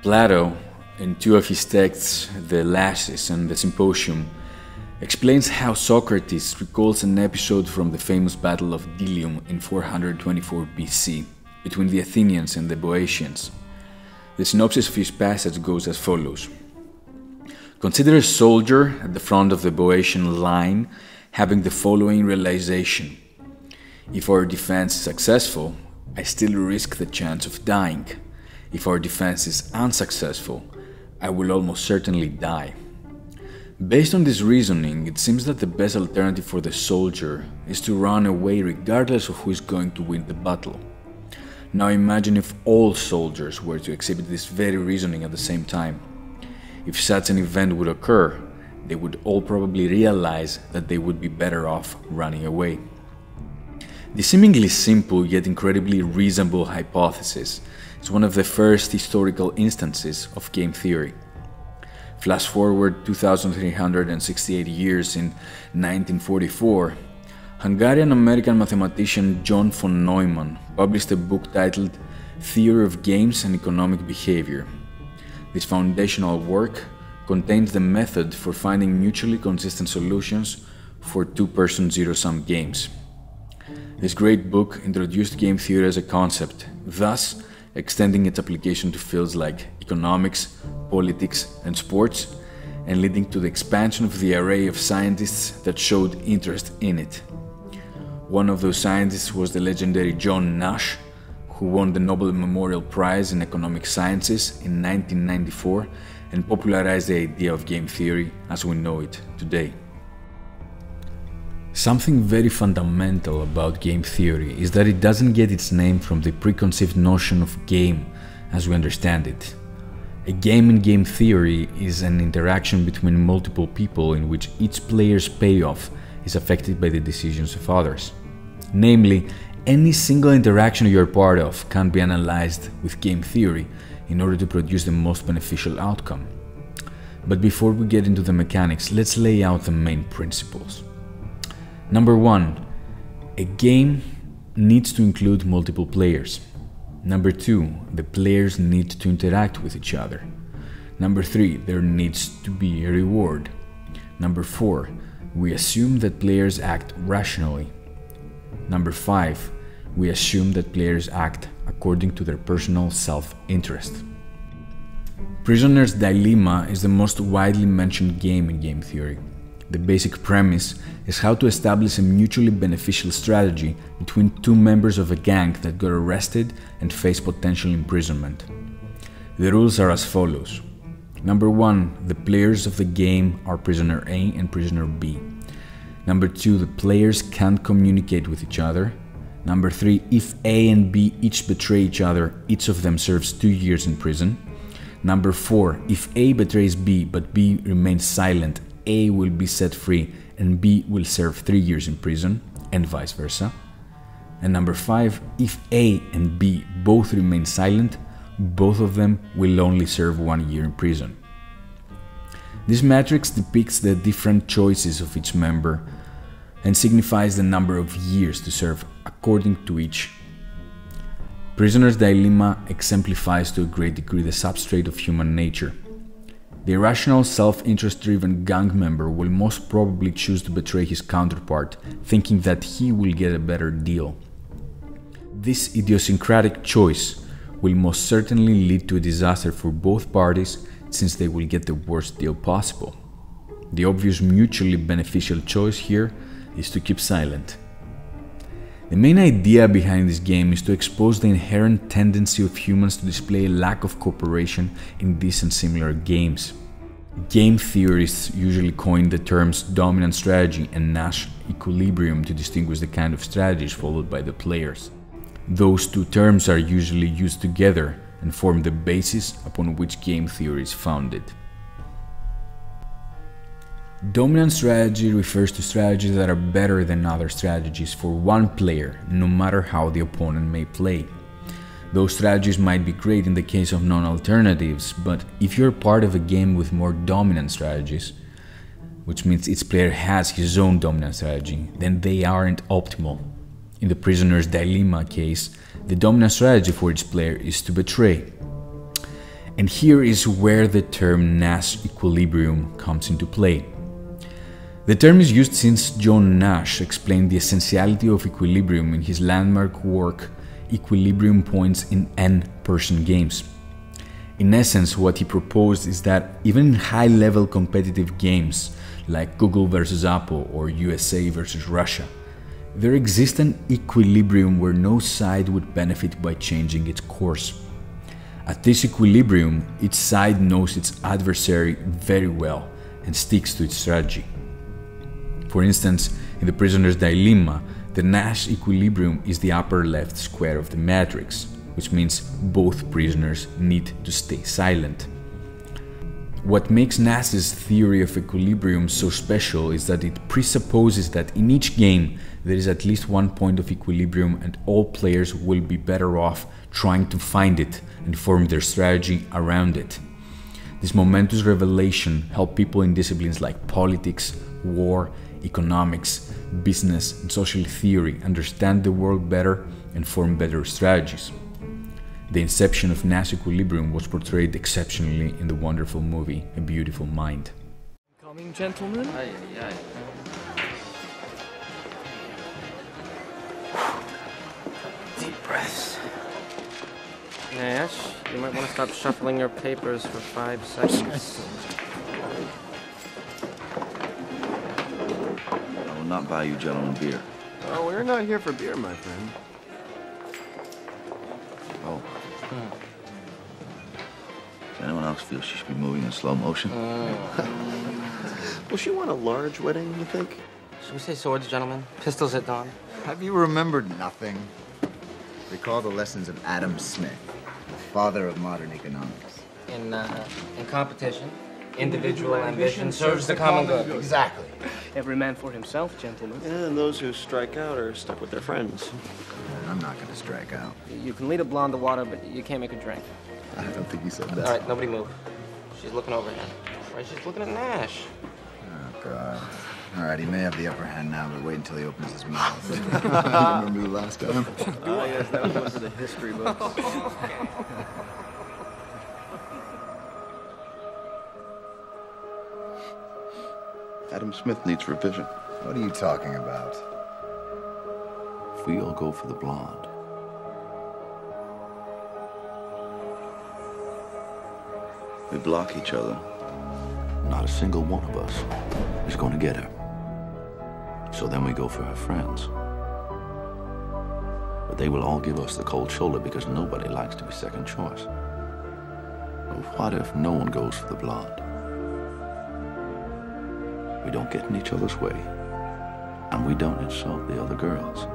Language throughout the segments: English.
Plato, in two of his texts, the Laches and the Symposium, explains how Socrates recalls an episode from the famous Battle of DELIUM in 424 BC between the Athenians and the Boeotians. The synopsis of his passage goes as follows. Consider a soldier at the front of the Boeotian line having the following realization. If our defense is successful, I still risk the chance of dying. If our defense is unsuccessful, I will almost certainly die. Based on this reasoning, it seems that the best alternative for the soldier is to run away regardless of who is going to win the battle. Now imagine if all soldiers were to exhibit this very reasoning at the same time. If such an event would occur, they would all probably realize that they would be better off running away. The seemingly simple yet incredibly reasonable hypothesis is one of the first historical instances of game theory. Flash forward 2,368 years in 1944, Hungarian-American mathematician John von Neumann published a book titled Theory of Games and Economic Behavior. This foundational work contains the method for finding mutually consistent solutions for two-person zero-sum games. This great book introduced game theory as a concept, thus extending its application to fields like economics, politics, and sports, and leading to the expansion of the array of scientists that showed interest in it. One of those scientists was the legendary John Nash, who won the Nobel Memorial Prize in Economic Sciences in 1994 and popularized the idea of game theory as we know it today. Something very fundamental about game theory is that it doesn't get its name from the preconceived notion of game as we understand it. A game in game theory is an interaction between multiple people in which each player's payoff is affected by the decisions of others. Namely, any single interaction you're part of can be analyzed with game theory in order to produce the most beneficial outcome. But before we get into the mechanics, let's lay out the main principles. Number 1. A game needs to include multiple players. Number 2. The players need to interact with each other. Number 3. There needs to be a reward. Number 4. We assume that players act rationally. Number 5. We assume that players act according to their personal self-interest. Prisoner's Dilemma is the most widely mentioned game in game theory. The basic premise is how to establish a mutually beneficial strategy between two members of a gang that got arrested and face potential imprisonment. The rules are as follows. Number 1. The players of the game are prisoner A and prisoner B. Number 2. The players can't communicate with each other. Number 3. If A and B each betray each other, each of them serves 2 years in prison. Number 4. If A betrays B but B remains silent, A will be set free and B will serve 3 years in prison, and vice versa. And number 5, if A and B both remain silent, both of them will only serve 1 year in prison. This matrix depicts the different choices of each member and signifies the number of years to serve according to each. Prisoner's Dilemma exemplifies to a great degree the substrate of human nature. The irrational, self-interest-driven gang member will most probably choose to betray his counterpart, thinking that he will get a better deal. This idiosyncratic choice will most certainly lead to a disaster for both parties, since they will get the worst deal possible. The obvious mutually beneficial choice here is to keep silent. The main idea behind this game is to expose the inherent tendency of humans to display a lack of cooperation in these and similar games. Game theorists usually coin the terms dominant strategy and Nash equilibrium to distinguish the kind of strategies followed by the players. Those two terms are usually used together and form the basis upon which game theory is founded. Dominant strategy refers to strategies that are better than other strategies for one player, no matter how the opponent may play. Those strategies might be great in the case of non-alternatives, but if you're part of a game with more dominant strategies, which means each player has his own dominant strategy, then they aren't optimal. In the Prisoner's Dilemma case, the dominant strategy for each player is to betray. And here is where the term Nash equilibrium comes into play. The term is used since John Nash explained the essentiality of equilibrium in his landmark work Equilibrium Points in N-Person Games. In essence, what he proposed is that even in high-level competitive games like Google versus Apple or USA versus Russia, there exists an equilibrium where no side would benefit by changing its course. At this equilibrium, each side knows its adversary very well and sticks to its strategy. For instance, in the prisoner's dilemma, the Nash equilibrium is the upper left square of the matrix, which means both prisoners need to stay silent. What makes Nash's theory of equilibrium so special is that it presupposes that in each game there is at least one point of equilibrium and all players will be better off trying to find it and form their strategy around it. This momentous revelation helped people in disciplines like politics, war, economics, business, and social theory understand the world better and form better strategies. The inception of Nash equilibrium was portrayed exceptionally in the wonderful movie A Beautiful Mind. Coming, gentlemen. Aye, aye, aye. Deep breaths. Nash, you might want to stop shuffling your papers for 5 seconds. I will not buy you gentlemen beer. Oh, we're not here for beer, my friend. Oh. Does anyone else feel she should be moving in slow motion? Will she want a large wedding, you think? Should we say swords, gentlemen? Pistols at dawn? Have you remembered nothing? Recall the lessons of Adam Smith, the father of modern economics. In competition, individual ambition serves the common good. Exactly. Every man for himself, gentlemen. And those who strike out are stuck with their friends. I'm not gonna strike out. You can lead a blonde to water, but you can't make her drink. I don't think he said that. All right, nobody move. She's looking over here. Right, she's looking at Nash. Oh, God. All right, he may have the upper hand now, but wait until he opens his mouth. Remember the last time? Oh, yes, that was one for the history books. Adam Smith needs revision. What are you talking about? If we all go for the blonde, we block each other. Not a single one of us is going to get her. So then we go for her friends. But they will all give us the cold shoulder because nobody likes to be second choice. But what if no one goes for the blonde? We don't get in each other's way, and we don't insult the other girls.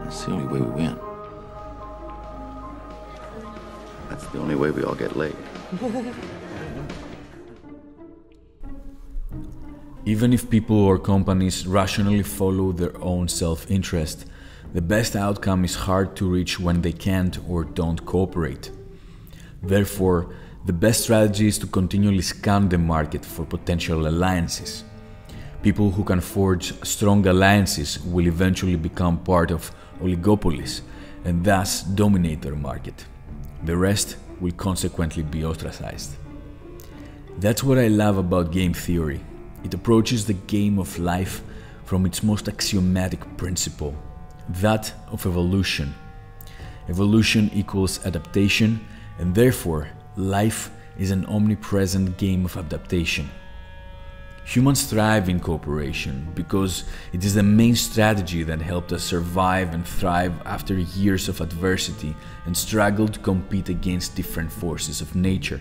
That's the only way we win. That's the only way we all get laid. Even if people or companies rationally follow their own self-interest, the best outcome is hard to reach when they can't or don't cooperate. Therefore, the best strategy is to continually scan the market for potential alliances. People who can forge strong alliances will eventually become part of oligopolies and thus dominate their market. The rest will consequently be ostracized. That's what I love about game theory. It approaches the game of life from its most axiomatic principle, that of evolution. Evolution equals adaptation, and therefore life is an omnipresent game of adaptation. Humans thrive in cooperation because it is the main strategy that helped us survive and thrive after years of adversity and struggle to compete against different forces of nature.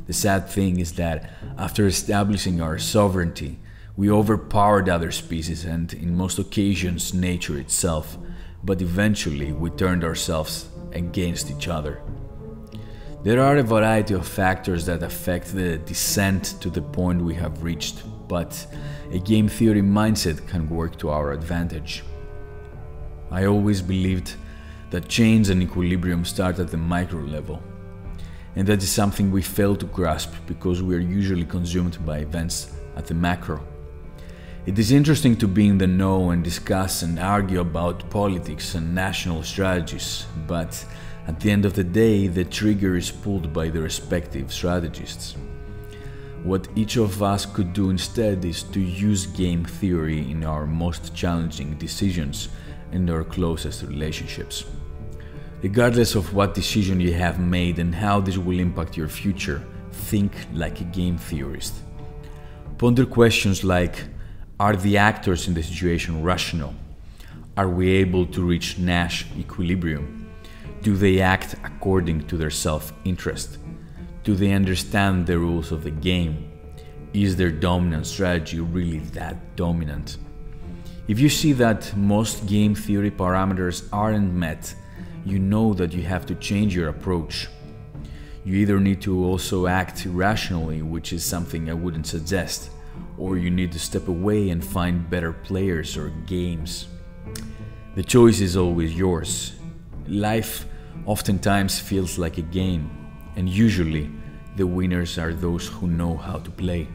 The sad thing is that after establishing our sovereignty, we overpowered other species and, in most occasions, nature itself, but eventually we turned ourselves against each other. There are a variety of factors that affect the descent to the point we have reached, but a game theory mindset can work to our advantage. I always believed that change and equilibrium start at the micro level, and that is something we fail to grasp because we are usually consumed by events at the macro. It is interesting to be in the know and discuss and argue about politics and national strategies, but At the end of the day, the trigger is pulled by the respective strategists. What each of us could do instead is to use game theory in our most challenging decisions and our closest relationships. Regardless of what decision you have made and how this will impact your future, think like a game theorist. Ponder questions like, are the actors in the situation rational? Are we able to reach Nash equilibrium? Do they act according to their self-interest? Do they understand the rules of the game? Is their dominant strategy really that dominant? If you see that most game theory parameters aren't met, you know that you have to change your approach. You either need to also act irrationally, which is something I wouldn't suggest, or you need to step away and find better players or games. The choice is always yours. Life oftentimes feels like a game, and usually the winners are those who know how to play.